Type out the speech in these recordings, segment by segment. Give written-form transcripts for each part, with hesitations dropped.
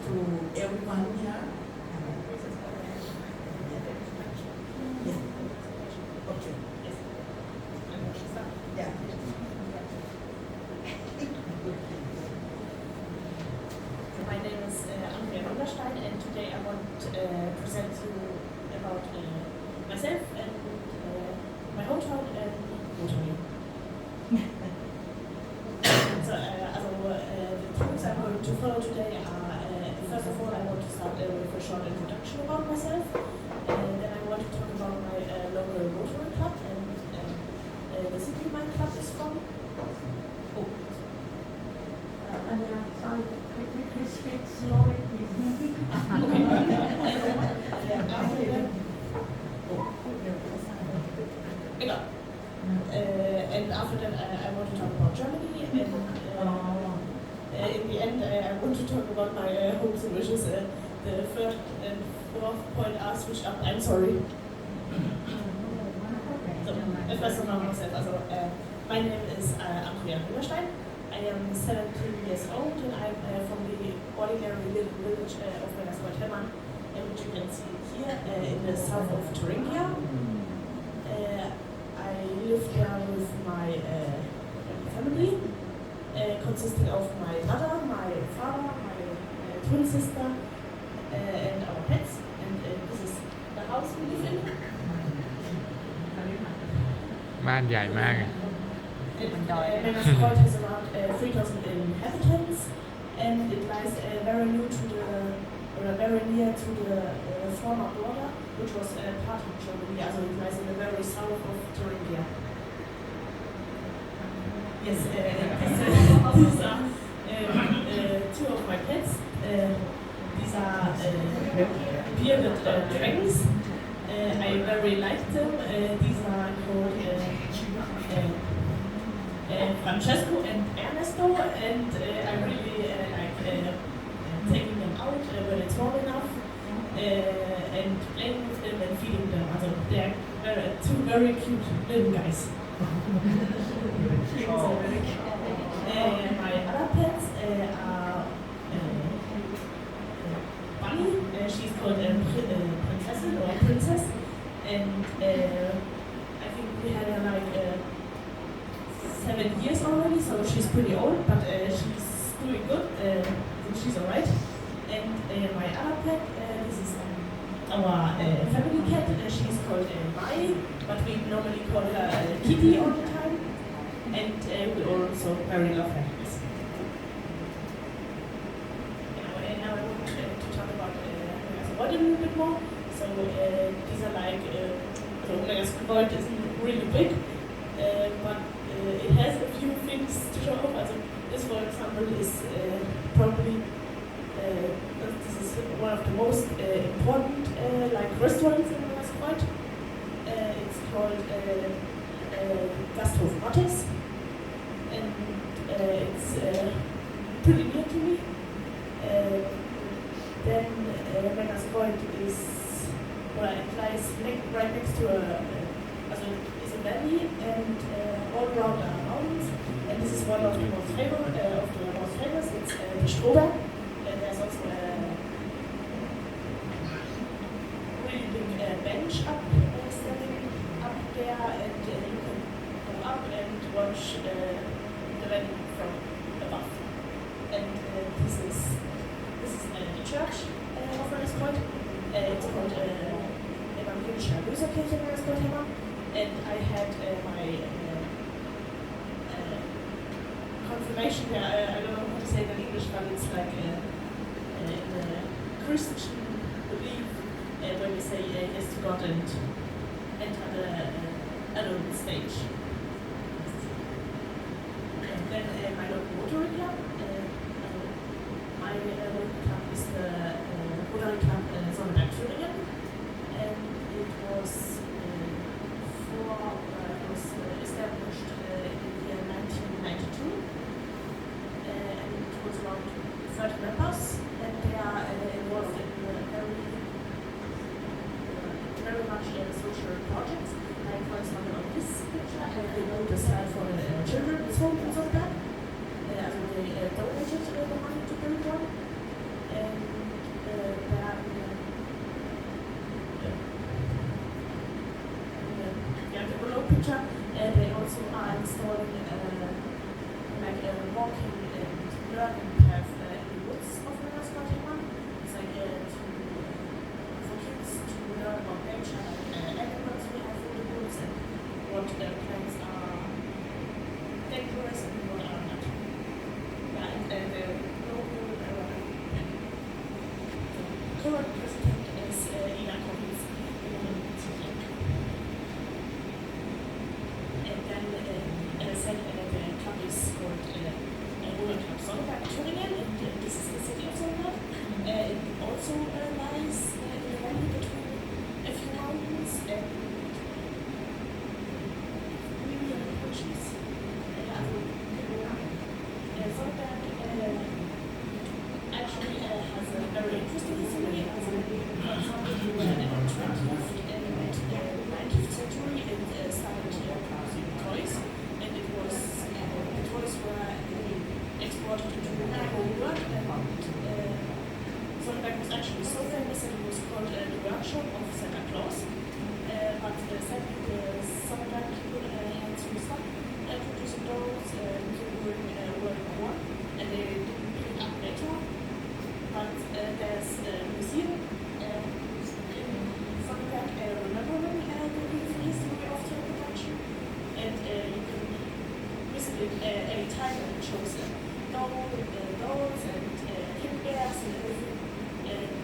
to everyone here. Yeah. Okay. Yes. Yeah. My name is Andrieta, and today I want to present you about myself and my hometown and Rotary. So, the topics I'm going to follow today are, first of all, I want to start with a short introduction about myself, and then I want to talk about my local Rotary club and the city my club is from. Oh. Sorry, could you speak slowly, please? Okay. And after that, I want to talk about Germany, and in the end, I want to talk about my hopes and wishes. The third and fourth point are switched up. I'm sorry. So, first of all, myself. My name is Andrieta. I am 17 years old, and I'm from the ordinary little village of Maewang, which you can see here in the south of Thuringia. I live there with my family, consisting of my mother, my father, my twin sister, and our pets. And this is the house we live in. บ้านใหญ่มาก Maewang has around 3,000 inhabitants, and it lies very near to the former border, which was part of Germany. Also it lies in the very south of Thuringia. Yes, these are two of my pets. These are bearded dragons. I very like them. These are called Francesco and Ernesto, and I really like taking them out when it's warm enough and playing with them and feeding them. Also, they're two very cute little guys. My other pets are Bunny. She's called Princess, and I think we had her like 7 years already, so she's pretty old, but she's doing good, she's alright. And my other pet, this is our family cat, she's called Mai, but we normally call her Kitty all the time, and we also very love her. And now I want to talk about what a little bit more. So these are like, Maewang isn't really big, but it has a few things to show off. Also, this, for example, is probably this is one of the most important like restaurants in Maewang. It's called Gasthof Mattes, and it's pretty near to me. Then Maewang is it lies right next to a valley, and all around are mountains, and this is one of the most famous. It's the Strohberg, and there's also a really big bench standing up there, and you can go up and watch the valley from above. And this is the church of Maewang. It's called Evangelische Erlöserkirche Maewang. And I had my confirmation there. I don't know how to say it in English, but it's like in the Christian belief when we say yes to God and enter the adult stage. And then my local Rotary club. My local club is the Rotary Club Sonneberg Thüringen, and it was established in the year 1992, and it was around 30 members, and they are involved in very much social projects. Like, for example, on this picture, they built a site for the children's home in Sonneberg. They donated the money to build one, and learn and have in the woods of Maewang. It's like for kids to learn about nature and animals we have in the woods and what plants are dangerous and what are not. Yeah, and the local current president is Ina Koppitz. And then, as I said, the club is called Rotary of Maewang, and this is the city of Maewang. It also lies in the valley between a few mountains and Portuguese. Maewang actually has a very interesting history. For example, we were in the 20th and 19th century and started producing toys, and it was the toys were exported to the whole world, and Sonneberg was actually so famous that it was called the workshop of Santa Claus. But sadly, the Sonneberg people had to stop producing dolls during World War I, and they didn't pick it up later. But there's a museum in Sonneberg remembering the beautiful history of toy production, and you can visit it any time, and it shows dolls and teddy bears and everything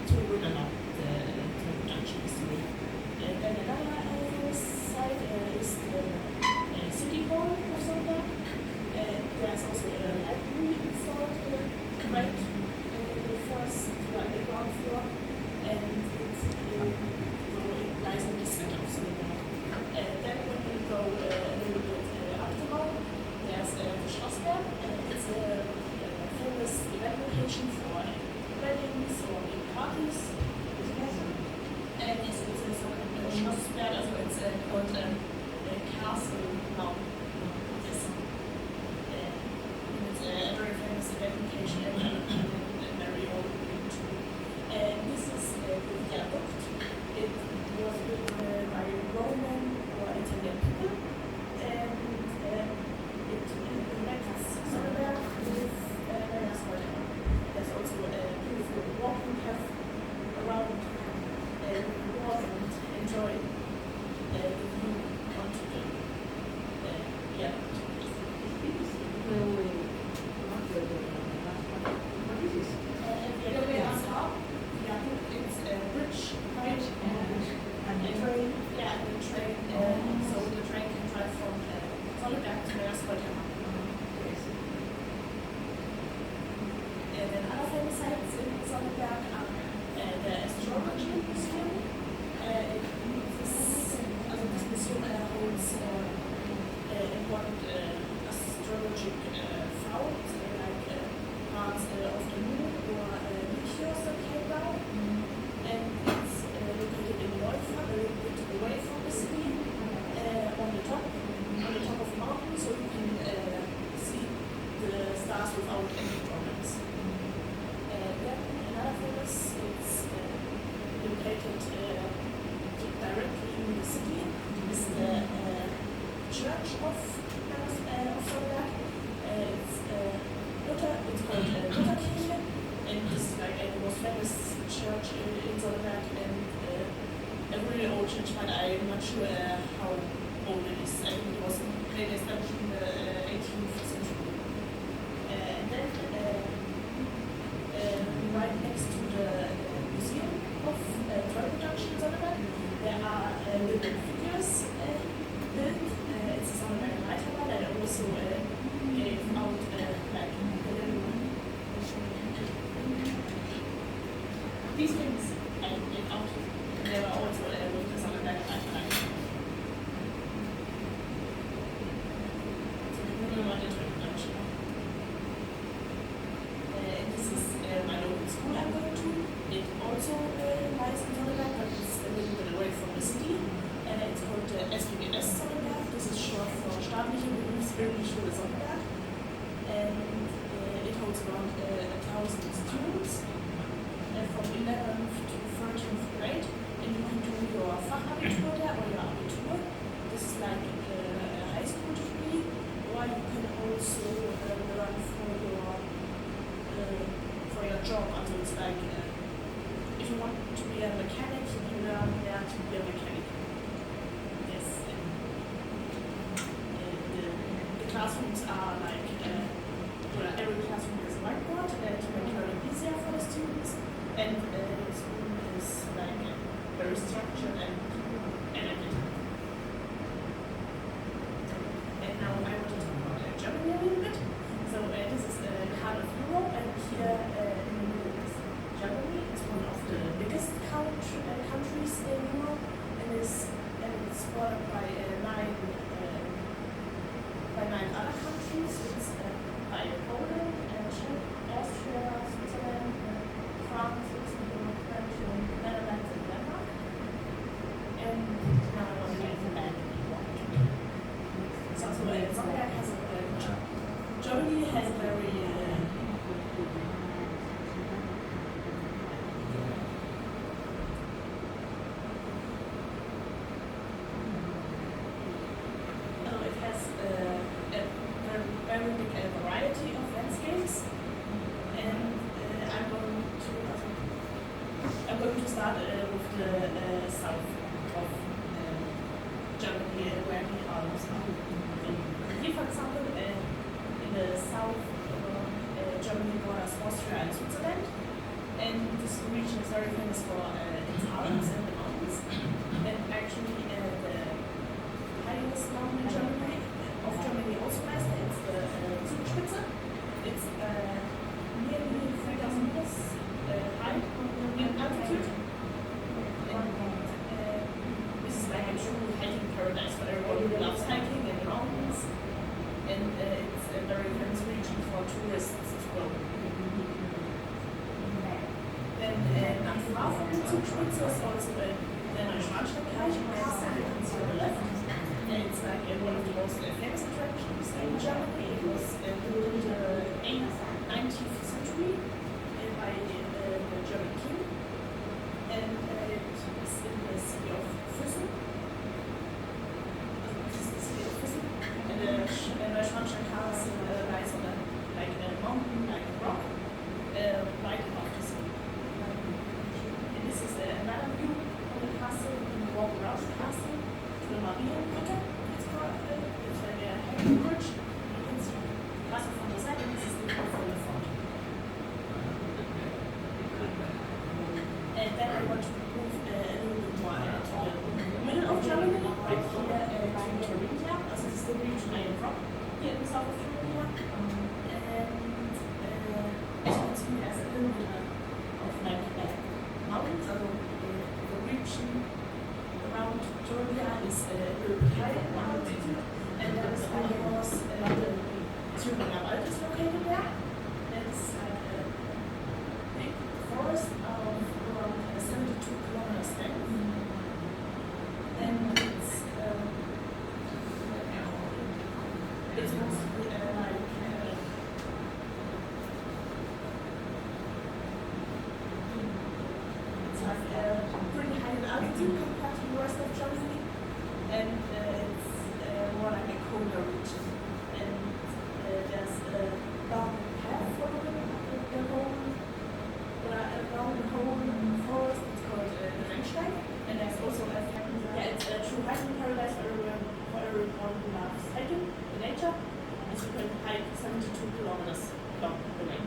to remember the production history. And then another side is the city hall of Sonneberg. There's also a library installed right the first ground floor, and it lies in the center of Sonneberg. Then when you go a little bit up the road, there's the Schlossberg. It's a famous event location for weddings or big parties. And it's a Schlossberg, also it's called a castle now. It's a very famous event location and very old building too. And this is the viaduct. It was built by Roman or Italian people, and it connects Sonneberg with Maewang. There's also a beautiful walking path around and walk and enjoy the view onto the viaduct. It's a bridge, right? And the train, so the train can drive from Sonneberg to Maewang. And then other famous sites in Sonneberg are the Astrology Museum. This museum holds important astrologic found, like parts of the moon or meteors that came down. And it's located in Neufa, a little bit away from the city, on the top of the mountain, so you can see the stars without any problems. Then another famous, it's located directly in the city, is the church of Sonneberg. It's called Lutherkirche, and this is like the most famous church in Sonneberg, and a really old church, but I'm not sure how old it is. I think it was maybe established in the 18th century. And then right next to the Museum of Toy Production in Sonneberg, there are little figures built. It's a Sonneberg Leitermann that also gave out like a little. These things I gave out. They were also with the Sonneberg Leitermann. So we know about the toy production. This is my local school I'm going to. It also lies in Sonneberg, but it's a little bit away from the city. It's called SBBS Sonneberg. This is short for Staatliche Berufsbildende Schule Sonneberg. And it holds around 1,000 students from 11th to 13th grade. classrooms are like every classroom has a whiteboard to make learning easier for the students, and the school is like very structured and elegant. And now I want to talk about Germany a little bit. So this is the heart of Europe, and here in the middle is Germany. It's one of the biggest countries in Europe, and it's bordered by nine other countries. It's by Poland, Czech, Austria, Switzerland, France, Luxembourg, Belgium, Netherlands, and Denmark. And now I want to get the back. So Sonntag has Germany has a very very big variety of landscapes, and I'm going to start with the south of Germany, where we are now. Here, for example, in the south, Germany borders Austria and Switzerland, and this region is very famous for its Alps and the mountains. And actually, the highest mountain in Germany also has it's the Zugspitze. It's nearly 3,000 meters high in altitude. And this is like a true hiking paradise for everyone who loves hiking in the mountains. And it's a very famous region for tourists to go. Then not far from the Zugspitze is also the Neuschwanstein Castle, you can see on the left. It's like one of the most famous attractions in Germany. It was built in the 19th century by the German king, and it is in the city of Füssen. And the Neuschwanstein Castle lies on a mountain, like a rock, right above the sea. And this is another view of the castle. You can walk around the castle. The Marienbrücke, it's called. It's like a hanging bridge. You can see the castle from the side, and this is the top from the front. And then I want to move a little bit more to the middle of Germany, right here to Thuringia. This is the region I am from, here in the south of Thuringia. And as you can see, there's a little bit of like mountains, so the region around Thuringia is a little bit higher in altitude, and there is of course the Thüringer Wald is located there. It's like a big forest of around 72 kilometers length, and it's mostly like it's like pretty high in altitude compared to the rest of Germany, and it's more like a colder region. And there's a long path following around the whole forest. It's called the Rennsteig, and there's also it's a true hiking paradise for everyone who loves hiking in nature. And you can hike 72 kilometers along the way.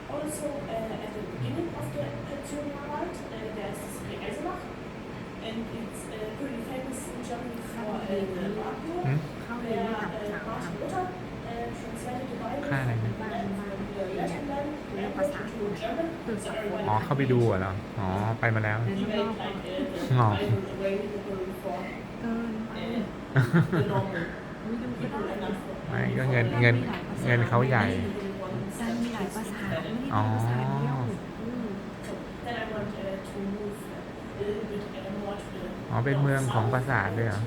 Also, at the beginning of the Thüringer Wald, there's the city Eisenach, and it's pretty famous in Germany for the Bible, where Martin Luther translated the Bible from the Latin language to German. So everybody อ๋อเข้าไปดูเหรออ๋อไปมาแล้ว he made like the Bible available for the normal people and not for ไม่ก็เงินเขาใหญ่ มันมีหลายภาษาไม่ได้มี อ๋อ ภาษาเดียว Then I want to move a little bit more to the อ๋อเป็นเมืองของปราสาทด้วยเหรอ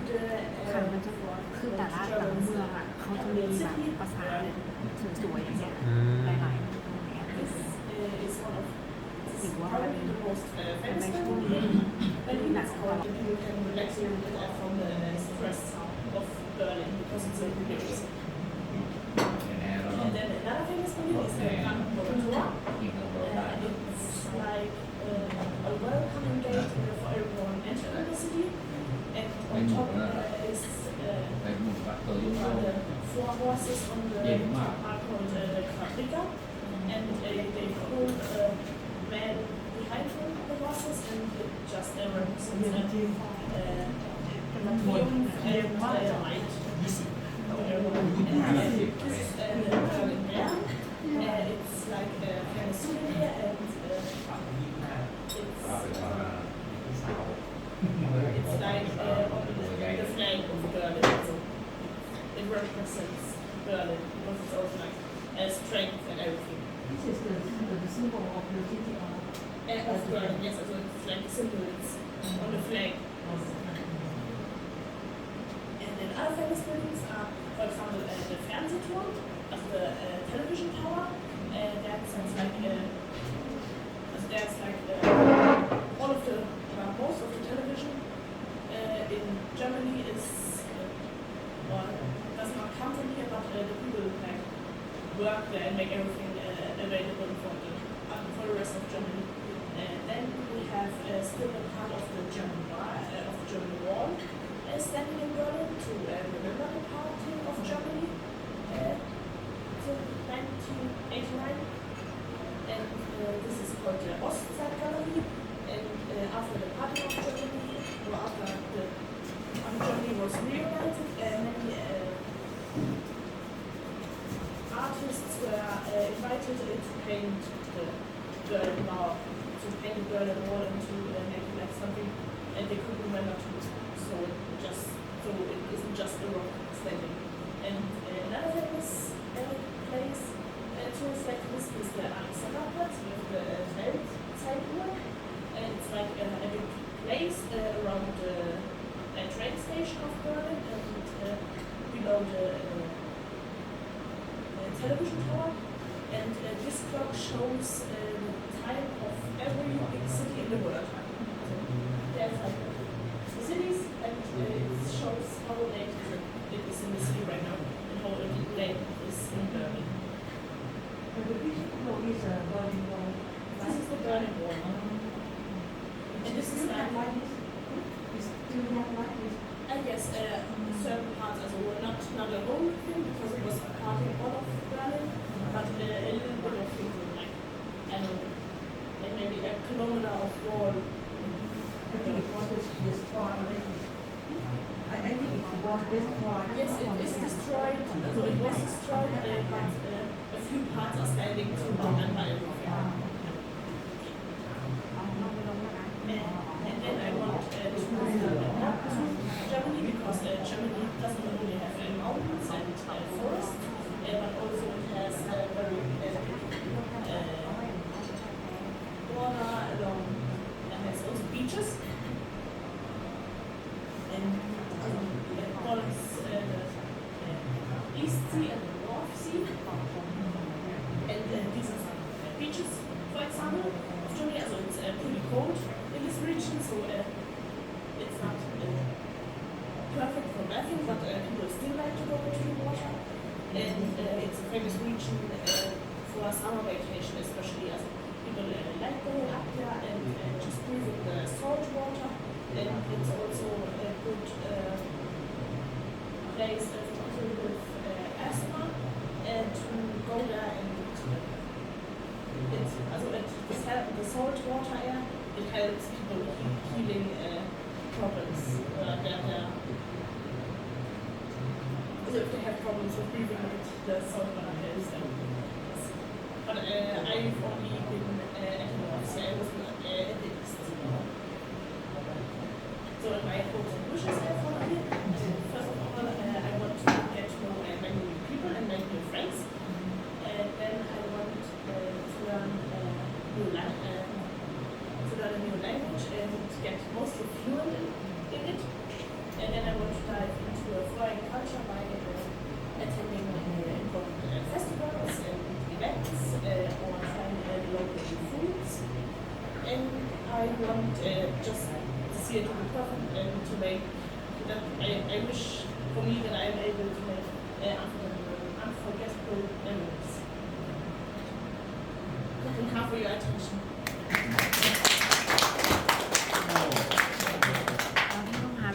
ค่ะมันจะคือแต่ละเมืองอ่ะเขาจะมีแบบภาษาสวยๆอย่างเงี้ย อืม หลายๆเมืองอย่างเงี้ย This is one of Wow. probably the most famous building. Berlin is called. You can relax a little bit from the stress of Berlin because it's so big. And then another famous building is the Brandenburger Tor. It's like a welcoming gate for everyone entering the city. And on top is light. This is the Berlin Bear. It's like kind of here, and it's like on the flag of Berlin. So it represents Berlin because it's also like strength and everything. This is the symbol of the city Of Berlin, yes, also it's like symbol, it's on the flag. And then other famous buildings are, for example, the Fernsehturm, the television tower. That's like there's like all of the most of the television in Germany is or does not come from here, but the people like work there and make everything available for the rest of Germany. Then we have still a part of the German wall standing in Berlin to remember the party of Germany till 1989. And this is called the Ostzeitgalerie. And after the party of Germany, or after Germany was reunited, many artists were invited to paint the Berlin Wall, to paint the Berlin Wall and to make it like something, and they could remember too. So it isn't just a rock standing. And another famous place to reflect this is the Alexanderplatz with the Weltzeituhr. And it's like a big place around the train station of Berlin and below the television tower. And this clock shows the time of every big city in the world. So there's like cities, and it shows how late it is in the city right now and how late it is in Berlin. And the picture is Berlin Wall. This is the Berlin Wall. And this is like, Do you have like this? I guess, certain parts as well, not a whole thing because it was part of all of Berlin, but a little bit of things like, I don't know, like maybe a kilometer of wall. I think it was destroyed. I think it was destroyed. Yes, it is destroyed. So it was destroyed, but a few parts are standing to remember everything. And then I want to move up to Germany because Germany doesn't only have mountains and forests, but also it has very water along, and has also beaches. And borders the East Sea and the North Sea. And these are some beaches, for example, of Germany. So it's pretty cold in this region, so it's not perfect for bathing, but people still like to go to the water. And it's a famous region for summer vacation, especially as people like going up there and just breathing the salt water. And it's also a good place for people with asthma to go there and the salt water air, it helps people with healing problems. So if they have problems with breathing, the salt water helps them. But I've only been at the north, so I was not at the east. So my hopes and wishes are for me. First of all, I want to get to know many new people and many new friends. And then I want to learn a new language and get mostly fluent in it. And then I want to dive into a foreign culture by attending important festivals and events or trying local foods. And I want just see it to be perfect and to make that I wish for me that I am able to make unforgettable memories. Thank you for your attention.